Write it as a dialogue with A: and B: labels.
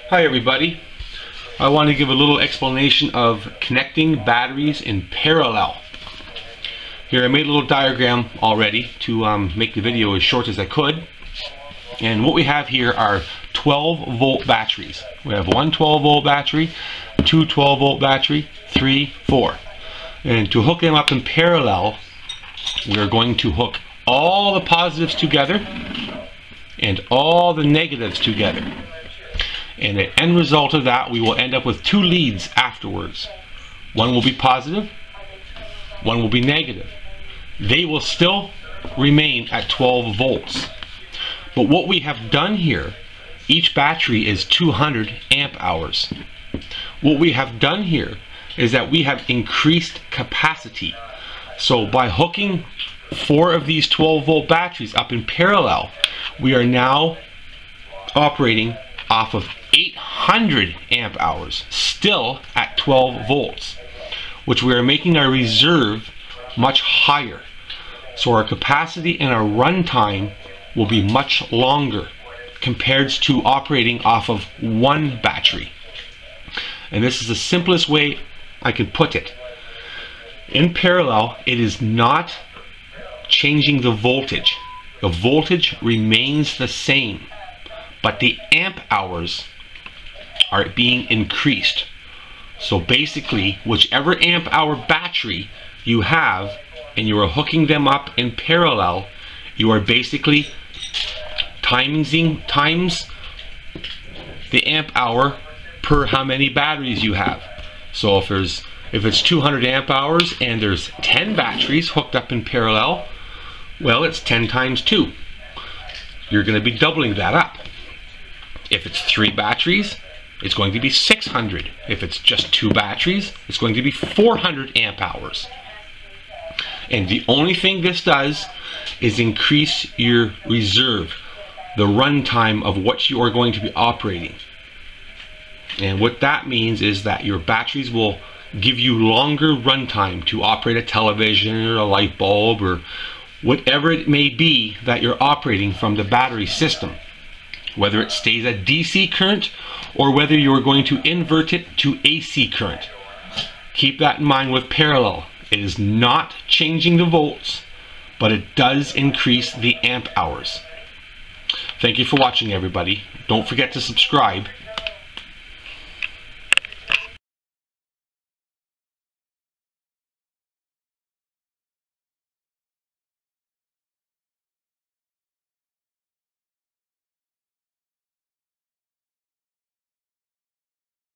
A: Hi everybody. I want to give a little explanation of connecting batteries in parallel. Here I made a little diagram already to make the video as short as I could. And what we have here are 12 volt batteries. We have one 12 volt battery, two 12 volt battery, 3, 4. And to hook them up in parallel, we are going to hook all the positives together and all the negatives together. And the end result of that, we will end up with two leads afterwards. One will be positive, one will be negative. They will still remain at 12 volts. But what we have done here, each battery is 200 amp hours. What we have done here is that we have increased capacity. So by hooking 4 of these 12 volt batteries up in parallel, we are now operating off of 800 amp hours, still at 12 volts, which we are making our reserve much higher. So our capacity and our runtime will be much longer compared to operating off of one battery. And this is the simplest way I can put it. In parallel, it is not changing the voltage. The voltage remains the same, but the amp hours are being increased. So basically, whichever amp hour battery you have and you are hooking them up in parallel, you are basically times the amp hour per how many batteries you have. So if it's 200 amp hours and there's 10 batteries hooked up in parallel, well, it's 10 times 2. You're going to be doubling that up. If it's 3 batteries, it's going to be 600. If it's just 2 batteries, it's going to be 400 amp hours. And the only thing this does is increase your reserve, the runtime of what you are going to be operating. And what that means is that your batteries will give you longer runtime to operate a television or a light bulb or whatever it may be that you're operating from the battery system. Whether it stays at DC current or whether you're going to invert it to AC current. Keep that in mind with parallel. It is not changing the volts, but it does increase the amp hours. Thank you for watching, everybody. Don't forget to subscribe